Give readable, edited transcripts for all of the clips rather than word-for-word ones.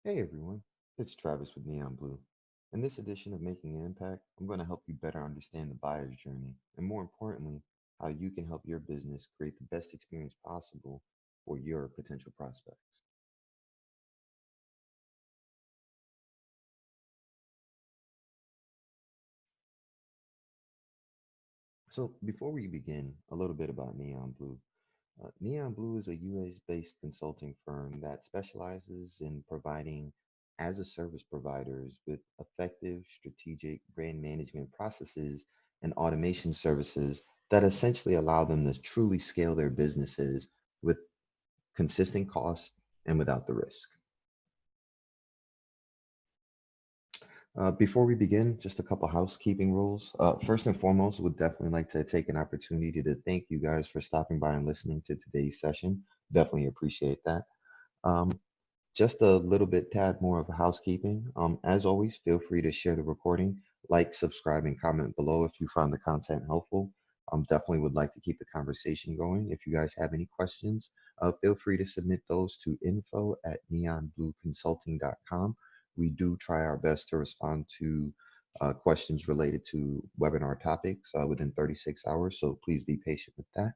Hey everyone, it's Travis with Neon Blue. In this edition of Making an Impact, I'm going to help you better understand the buyer's journey and, more importantly, how you can help your business create the best experience possible for your potential prospects. So, before we begin, a little bit about Neon Blue. Neon Blue is a US based consulting firm that specializes in providing as a service providers with effective strategic brand management processes and automation services that essentially allow them to truly scale their businesses with consistent cost and without the risk. Before we begin, just a couple housekeeping rules. First and foremost, would definitely like to take an opportunity to thank you guys for stopping by and listening to today's session. Definitely appreciate that. Um, just a little bit tad more of a housekeeping. As always, feel free to share the recording, like, subscribe, and comment below if you found the content helpful. Definitely would like to keep the conversation going. If you guys have any questions, feel free to submit those to info@neonblueconsulting.com. We do try our best to respond to questions related to webinar topics within 36 hours, so please be patient with that.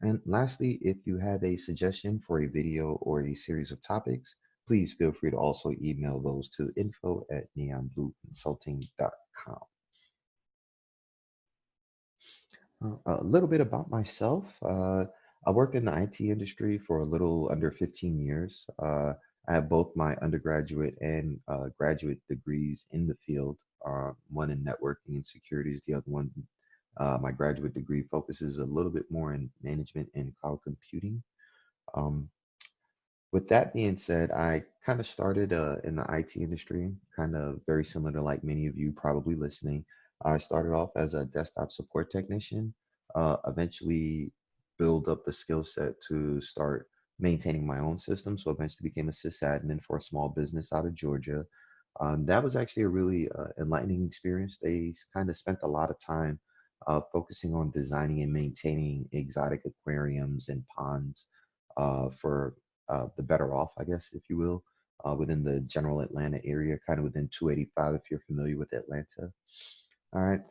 And lastly, if you have a suggestion for a video or a series of topics, please feel free to also email those to info@neonblueconsulting.com. A little bit about myself. I worked in the IT industry for a little under 15 years. I have both my undergraduate and graduate degrees in the field, one in networking and securities, the other one, my graduate degree focuses a little bit more in management and cloud computing. Um, with that being said, I kind of started in the IT industry, kind of very similar to like many of you probably listening. I started off as a desktop support technician, eventually build up the skill set to start maintaining my own system. So eventually became a sysadmin for a small business out of Georgia. That was actually a really enlightening experience. They kind of spent a lot of time focusing on designing and maintaining exotic aquariums and ponds for the better off, I guess, if you will, within the general Atlanta area, kind of within 285, if you're familiar with Atlanta. All right.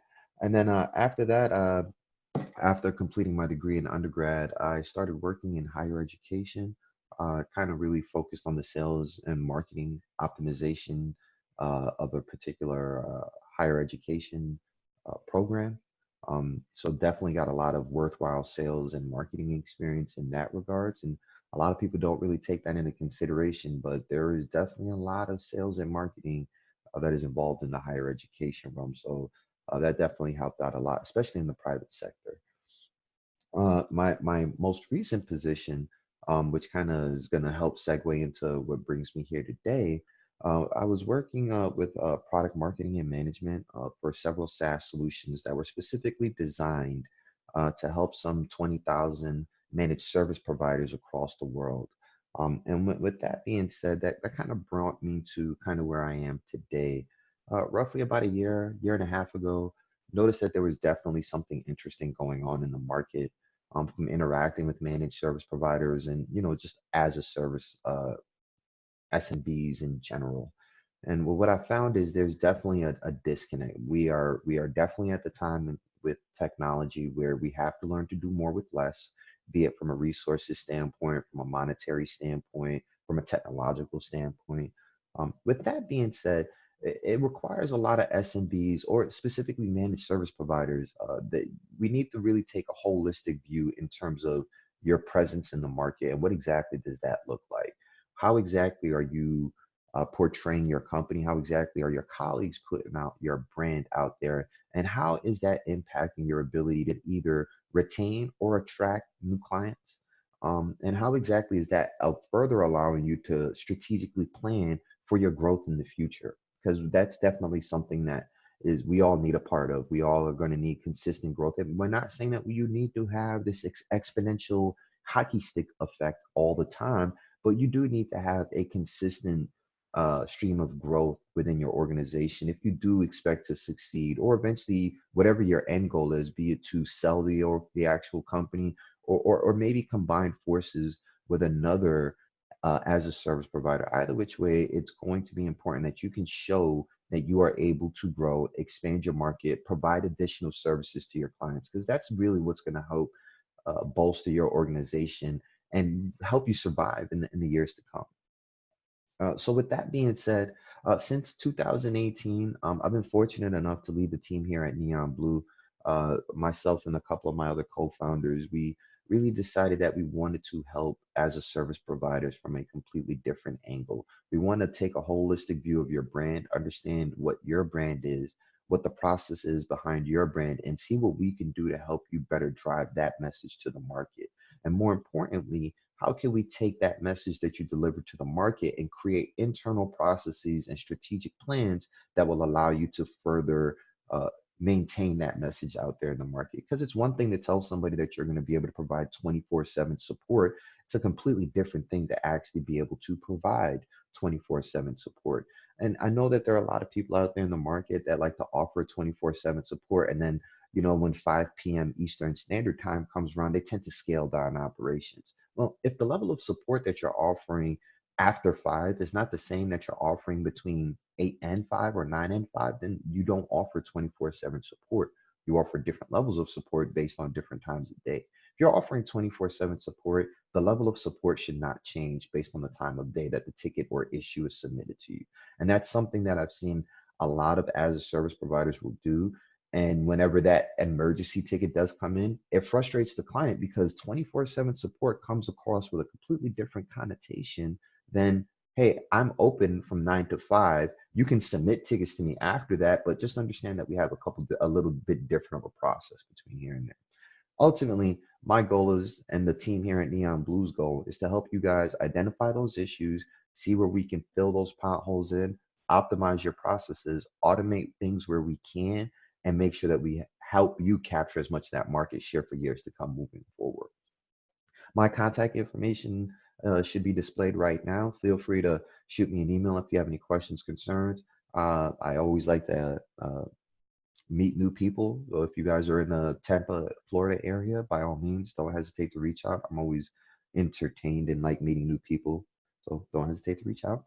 And then after that, after completing my degree in undergrad, I started working in higher education, kind of really focused on the sales and marketing optimization of a particular higher education program. So definitely got a lot of worthwhile sales and marketing experience in that regards. And a lot of people don't really take that into consideration, but there is definitely a lot of sales and marketing that is involved in the higher education realm. So that definitely helped out a lot, especially in the private sector. My most recent position, which kind of is going to help segue into what brings me here today. I was working with product marketing and management for several SaaS solutions that were specifically designed to help some 20,000 managed service providers across the world. And with that being said, that kind of brought me to kind of where I am today. Roughly about a year and a half ago, noticed that there was definitely something interesting going on in the market from interacting with managed service providers and just as a service SMBs in general. And what I found is there's definitely a disconnect. We are definitely at the time with technology where we have to learn to do more with less, be it from a resources standpoint, from a monetary standpoint, from a technological standpoint. With that being said, it requires a lot of SMBs or specifically managed service providers that we need to really take a holistic view in terms of your presence in the market and what exactly does that look like? How exactly are you portraying your company? How exactly are your colleagues putting out your brand out there? And how is that impacting your ability to either retain or attract new clients? And how exactly is that further allowing you to strategically plan for your growth in the future? Because that's definitely something that is we all need a part of. We all are going to need consistent growth. And we're not saying that you need to have this exponential hockey stick effect all the time, but you do need to have a consistent stream of growth within your organization if you do expect to succeed or eventually whatever your end goal is, be it to sell the actual company or maybe combine forces with another as a service provider. Either which way, it's going to be important that you can show that you are able to grow, expand your market, provide additional services to your clients, because that's really what's going to help bolster your organization and help you survive in the years to come. So with that being said, since 2018, I've been fortunate enough to lead the team here at Neon Blue. Myself and a couple of my other co-founders, we really decided that we wanted to help as a service providers from a completely different angle. We want to take a holistic view of your brand, understand what your brand is, what the process is behind your brand, and see what we can do to help you better drive that message to the market. And more importantly, how can we take that message that you deliver to the market and create internal processes and strategic plans that will allow you to further uh, maintain that message out there in the market? Because it's one thing to tell somebody that you're going to be able to provide 24/7 support. It's a completely different thing to actually be able to provide 24/7 support. And I know that there are a lot of people out there in the market that like to offer 24/7 support, and then when 5 p.m. Eastern Standard Time comes around, they tend to scale down operations. Well, if the level of support that you're offering after 5 is not the same that you're offering between 8 and 5 or 9 and 5, then you don't offer 24/7 support. You offer different levels of support based on different times of day. If you're offering 24/7 support, the level of support should not change based on the time of day that the ticket or issue is submitted to you. And that's something that I've seen a lot of as a service providers will do. And whenever that emergency ticket does come in, it frustrates the client because 24/7 support comes across with a completely different connotation than, hey, I'm open from 9 to 5. You can submit tickets to me after that, but just understand that we have a little bit different of a process between here and there. Ultimately, my goal is, and the team here at Neon Blue's goal is to help you guys identify those issues, see where we can fill those potholes in, optimize your processes, automate things where we can, and make sure that we help you capture as much of that market share for years to come moving forward. My contact information should be displayed right now. Feel free to shoot me an email if you have any questions, concerns. I always like to meet new people. So if you guys are in the Tampa, Florida area, by all means, don't hesitate to reach out. I'm always entertained and like meeting new people. So don't hesitate to reach out.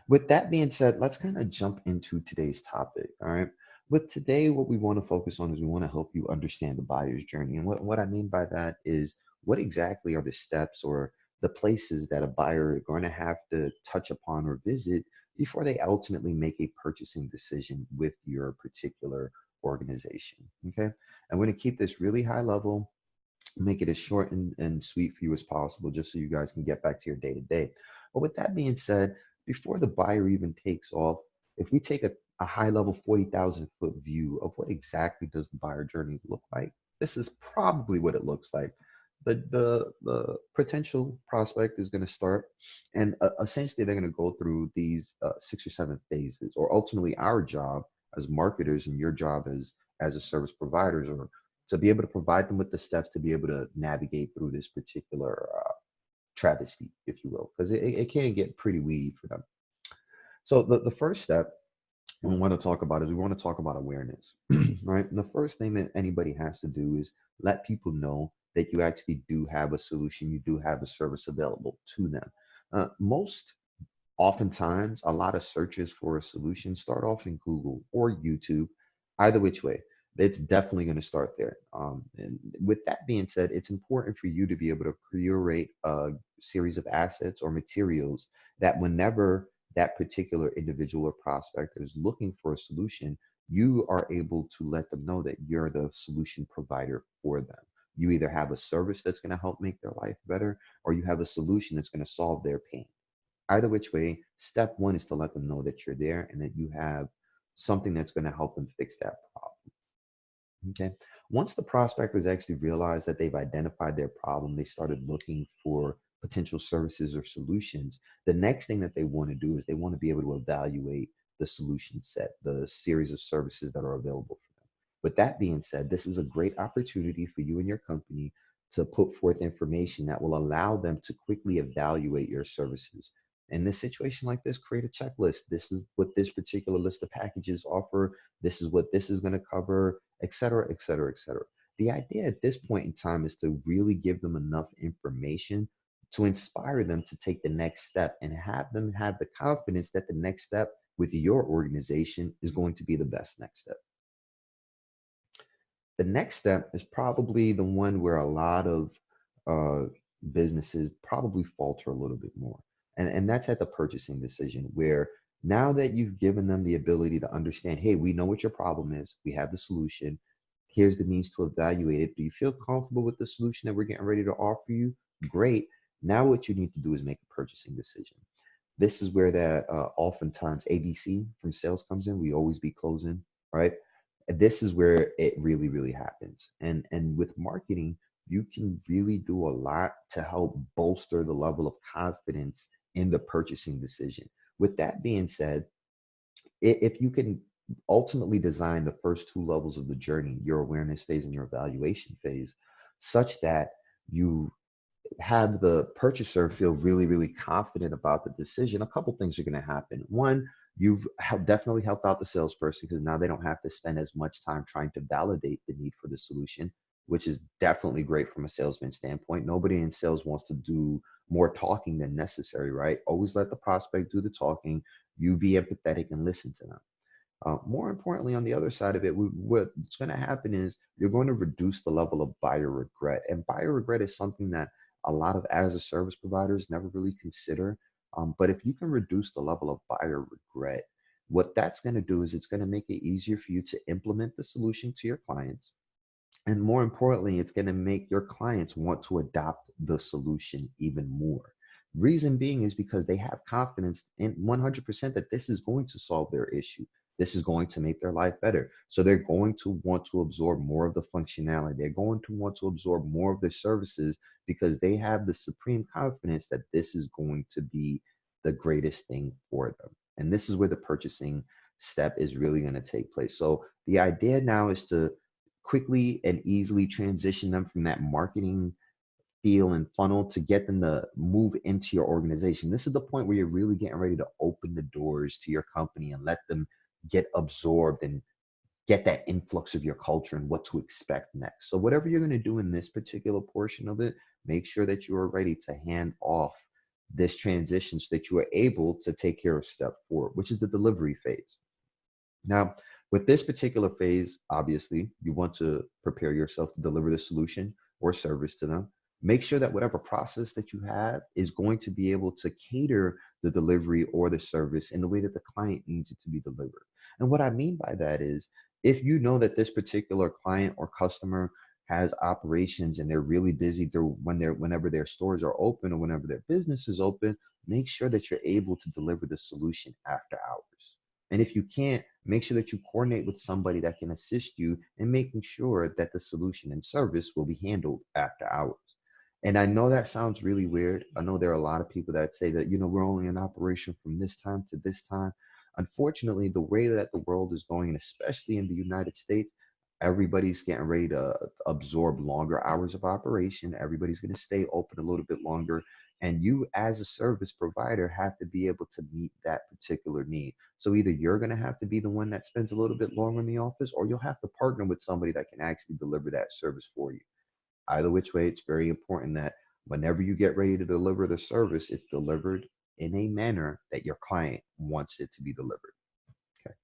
With that being said, let's kind of jump into today's topic. All right. With today, what we want to focus on is we want to help you understand the buyer's journey. And what I mean by that is what exactly are the steps or the places that a buyer is going to have to touch upon or visit before they ultimately make a purchasing decision with your particular organization. Okay. And we're going to keep this really high level, make it as short and sweet for you as possible, just so you guys can get back to your day to day. But with that being said, before the buyer even takes off, if we take a high level 40,000 foot view of what exactly does the buyer journey look like, this is probably what it looks like. The potential prospect is going to start, and essentially they're going to go through these 6 or 7 phases, or ultimately our job as marketers and your job as a service providers, or to be able to provide them with the steps to be able to navigate through this particular travesty, if you will, because it can get pretty weedy for them. So the first step we want to talk about is we want to talk about awareness, right? And the first thing that anybody has to do is let people know that you actually do have a solution, you do have a service available to them. Most Oftentimes, a lot of searches for a solution start off in Google or YouTube. Either which way, it's definitely going to start there. And with that being said, it's important for you to be able to curate a series of assets or materials that whenever that particular individual or prospect is looking for a solution, you are able to let them know that you're the solution provider for them. You either have a service that's going to help make their life better, or you have a solution that's going to solve their pain. Either which way, step one is to let them know that you're there and that you have something that's going to help them fix that problem. Okay. Once the prospectors actually realize that they've identified their problem, they started looking for potential services or solutions. The next thing that they want to do is they want to be able to evaluate the solution set, the series of services that are available for them. With that being said, this is a great opportunity for you and your company to put forth information that will allow them to quickly evaluate your services. In this situation like this, create a checklist. This is what this particular list of packages offer. This is what this is going to cover, et cetera, et cetera, et cetera. The idea at this point in time is to really give them enough information to inspire them to take the next step and have them have the confidence that the next step with your organization is going to be the best next step. The next step is probably the one where a lot of uh, businesses probably falter a little bit more. And that's at the purchasing decision, where now that you've given them the ability to understand, hey, we know what your problem is, we have the solution, here's the means to evaluate it. Do you feel comfortable with the solution that we're getting ready to offer you? Great. Now, what you need to do is make a purchasing decision. This is where that oftentimes ABC from sales comes in. We always be closing, right? And this is where it really, really happens. And with marketing, you can really do a lot to help bolster the level of confidence in the purchasing decision. With that being said, if you can ultimately design the first two levels of the journey, your awareness phase and your evaluation phase, such that you have the purchaser feel really, really confident about the decision, a couple things are going to happen. One, definitely helped out the salesperson because now they don't have to spend as much time trying to validate the need for the solution, which is definitely great from a salesman standpoint. Nobody in sales wants to do more talking than necessary, right? Always let the prospect do the talking. You be empathetic and listen to them. More importantly, on the other side of it, what's going to happen is you're going to reduce the level of buyer regret. And buyer regret is something that a lot of as a service providers never really consider. But if you can reduce the level of buyer regret, what that's going to do is it's going to make it easier for you to implement the solution to your clients. And more importantly, it's going to make your clients want to adopt the solution even more. Reason being is because they have confidence in 100% that this is going to solve their issue. This is going to make their life better. So they're going to want to absorb more of the functionality. They're going to want to absorb more of the services because they have the supreme confidence that this is going to be the greatest thing for them. And this is where the purchasing step is really going to take place. So the idea now is to quickly and easily transition them from that marketing feel and funnel to get them to move into your organization. This is the point where you're really getting ready to open the doors to your company and let them get absorbed and get that influx of your culture and what to expect next. So whatever you're going to do in this particular portion of it, make sure that you are ready to hand off this transition so that you are able to take care of step four, which is the delivery phase. Now, with this particular phase, obviously, you want to prepare yourself to deliver the solution or service to them. Make sure that whatever process that you have is going to be able to cater the delivery or the service in the way that the client needs it to be delivered. And what I mean by that is if you know that this particular client or customer has operations and they're really busy whenever their stores are open or whenever their business is open, make sure that you're able to deliver the solution after hours. And if you can't, make sure that you coordinate with somebody that can assist you in making sure that the solution and service will be handled after hours. And I know that sounds really weird. I know there are a lot of people that say that, we're only in operation from this time to this time. Unfortunately, the way that the world is going, and especially in the United States, everybody's getting ready to absorb longer hours of operation. Everybody's going to stay open a little bit longer. And you, as a service provider, have to be able to meet that particular need. So either you're going to have to be the one that spends a little bit longer in the office, or you'll have to partner with somebody that can actually deliver that service for you. Either which way, it's very important that whenever you get ready to deliver the service, it's delivered in a manner that your client wants it to be delivered. Okay.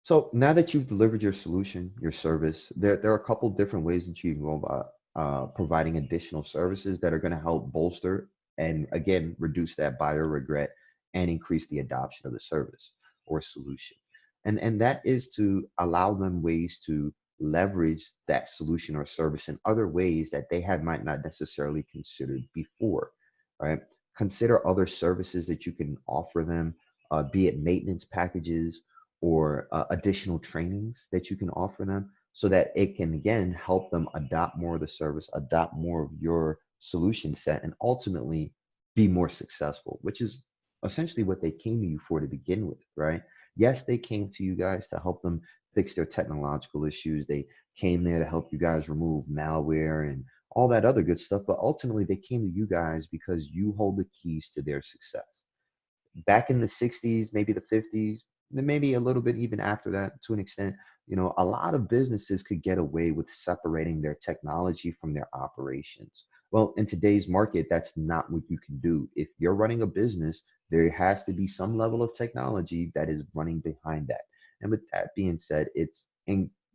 So now that you've delivered your solution, your service, there are a couple different ways that you can go about providing additional services that are going to help bolster and again reduce that buyer regret and increase the adoption of the service or solution. And that is to allow them ways to leverage that solution or service in other ways that they had might not necessarily considered before, right? Consider other services that you can offer them, be it maintenance packages or additional trainings that you can offer them so that it can again help them adopt more of the service, adopt more of your solution set, and ultimately be more successful, which is essentially what they came to you for to begin with, right? Yes, they came to you guys to help them fix their technological issues. They came there to help you guys remove malware and all that other good stuff, but ultimately they came to you guys because you hold the keys to their success. Back in the 60s, maybe the 50s, maybe a little bit even after that to an extent, A lot of businesses could get away with separating their technology from their operations. Well, in today's market, that's not what you can do. If you're running a business, there has to be some level of technology that is running behind that. And with that being said,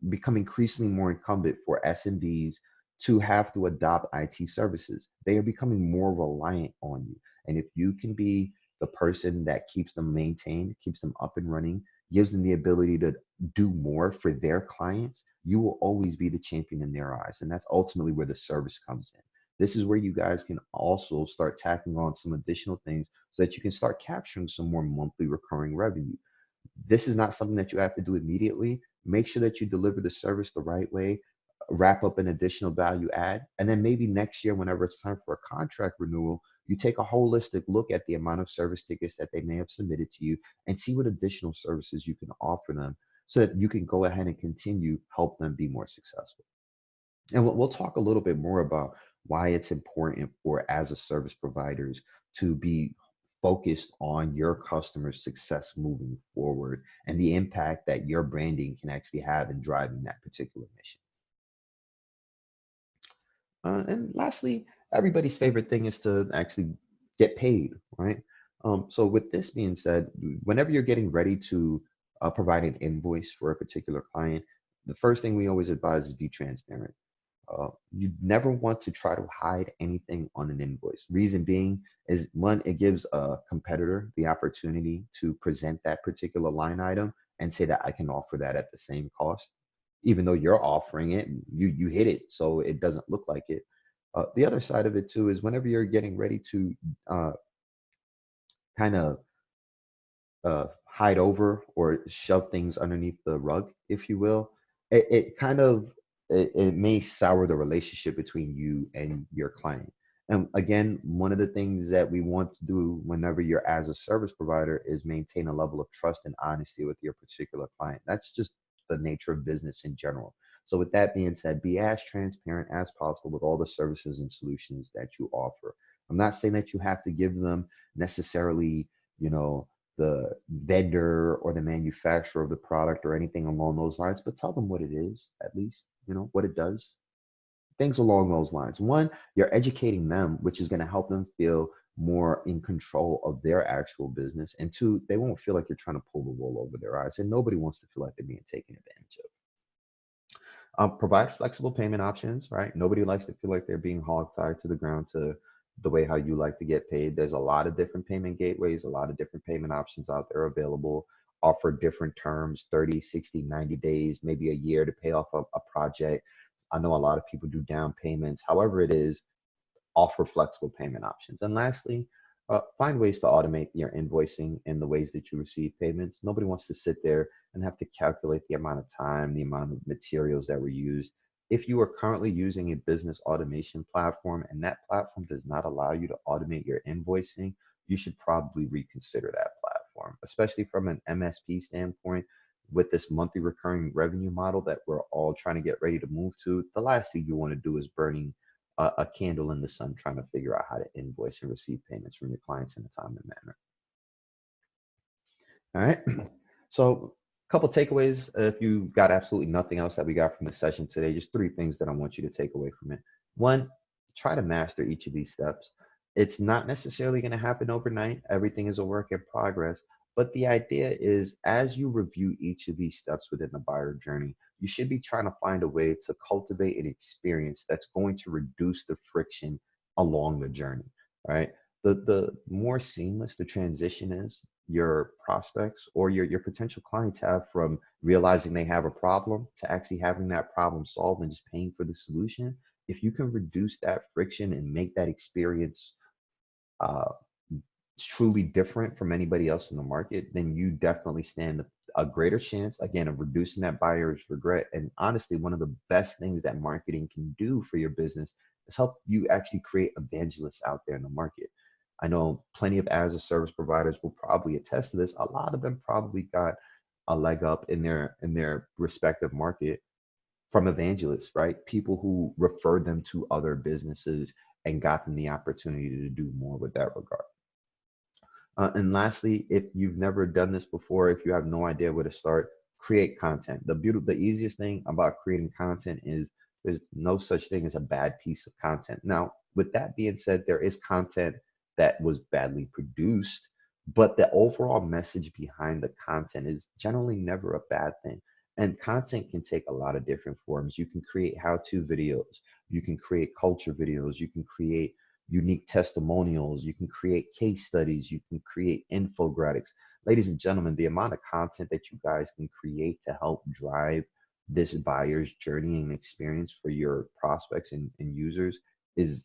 become increasingly more incumbent for SMBs to have to adopt IT services. They are becoming more reliant on you. And if you can be the person that keeps them maintained, keeps them up and running, gives them the ability to do more for their clients, you will always be the champion in their eyes. And that's ultimately where the service comes in. This is where you guys can also start tacking on some additional things so that you can start capturing some more monthly recurring revenue. This is not something that you have to do immediately. Make sure that you deliver the service the right way, wrap up an additional value add, and then maybe next year, whenever it's time for a contract renewal, you take a holistic look at the amount of service tickets that they may have submitted to you and see what additional services you can offer them so that you can go ahead and continue help them be more successful. And we'll talk a little bit more about why it's important for as a service providers to be focused on your customers' success moving forward and the impact that your branding can actually have in driving that particular mission. And lastly, everybody's favorite thing is to actually get paid, right? So with this being said, whenever you're getting ready to provide an invoice for a particular client, the first thing we always advise is be transparent. You never want to try to hide anything on an invoice. Reason being is one, it gives a competitor the opportunity to present that particular line item and say that I can offer that at the same cost, even though you're offering it, you hit it, so it doesn't look like it. The other side of it too is whenever you're getting ready to kind of hide over or shove things underneath the rug, if you will, it kind of it may sour the relationship between you and your client. And again, one of the things that we want to do whenever you're as a service provider is maintain a level of trust and honesty with your particular client. That's just the nature of business in general. So with that being said, be as transparent as possible with all the services and solutions that you offer. I'm not saying that you have to give them necessarily, you know, the vendor or the manufacturer of the product or anything along those lines, but tell them what it is, at least, what it does. Things along those lines. One, you're educating them, which is going to help them feel more in control of their actual business. And two, they won't feel like you're trying to pull the wool over their eyes. And nobody wants to feel like they're being taken advantage of. Provide flexible payment options, right? Nobody likes to feel like they're being hog-tied to the ground to the way how you like to get paid. There's a lot of different payment gateways, a lot of different payment options out there available, offer different terms, 30, 60, 90 days, maybe a year to pay off a project. I know a lot of people do down payments. However it is, offer flexible payment options. And lastly, find ways to automate your invoicing and the ways that you receive payments. Nobody wants to sit there and have to calculate the amount of time, the amount of materials that were used. If you are currently using a business automation platform and that platform does not allow you to automate your invoicing, you should probably reconsider that platform, especially from an MSP standpoint. With this monthly recurring revenue model that we're all trying to get ready to move to, the last thing you want to do is burning a candle in the sun trying to figure out how to invoice and receive payments from your clients in a timely manner. All right. So, a couple takeaways. If you got absolutely nothing else that we got from the session today, just three things that I want you to take away from it. One, try to master each of these steps. It's not necessarily going to happen overnight. Everything is a work in progress. But the idea is as you review each of these steps within the buyer journey, you should be trying to find a way to cultivate an experience that's going to reduce the friction along the journey, right? The more seamless the transition is, your prospects or your potential clients have from realizing they have a problem to actually having that problem solved and just paying for the solution. If you can reduce that friction and make that experience uh, truly different from anybody else in the market, then you definitely stand a greater chance, again, of reducing that buyer's regret. And honestly, one of the best things that marketing can do for your business is help you actually create evangelists out there in the market. I know plenty of as a service providers will probably attest to this. A lot of them probably got a leg up in their respective market from evangelists, right? People who referred them to other businesses and got them the opportunity to do more with that regard. And lastly, if you've never done this before, if you have no idea where to start, create content. The easiest thing about creating content is there's no such thing as a bad piece of content. Now, with that being said, there is content that was badly produced, but the overall message behind the content is generally never a bad thing. And content can take a lot of different forms. You can create how-to videos, you can create culture videos, you can create unique testimonials, you can create case studies, you can create infographics. Ladies and gentlemen, the amount of content that you guys can create to help drive this buyer's journey and experience for your prospects and users is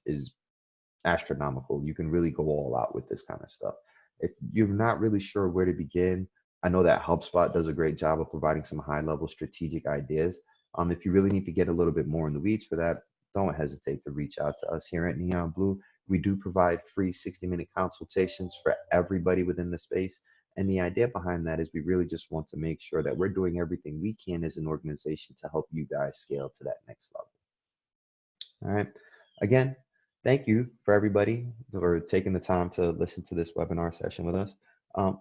astronomical. You can really go all out with this kind of stuff. If you're not really sure where to begin, I know that HubSpot does a great job of providing some high level strategic ideas. If you really need to get a little bit more in the weeds for that, don't hesitate to reach out to us here at Neon Blue. We do provide free 60-minute consultations for everybody within the space. And the idea behind that is we really just want to make sure that we're doing everything we can as an organization to help you guys scale to that next level. All right. Again, thank you for everybody for taking the time to listen to this webinar session with us.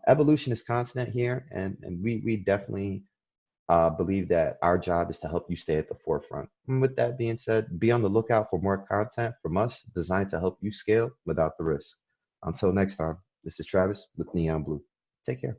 Evolution is constant here, and we definitely believe that our job is to help you stay at the forefront. And with that being said, be on the lookout for more content from us designed to help you scale without the risk. Until next time, this is Travis with Neon Blue. Take care.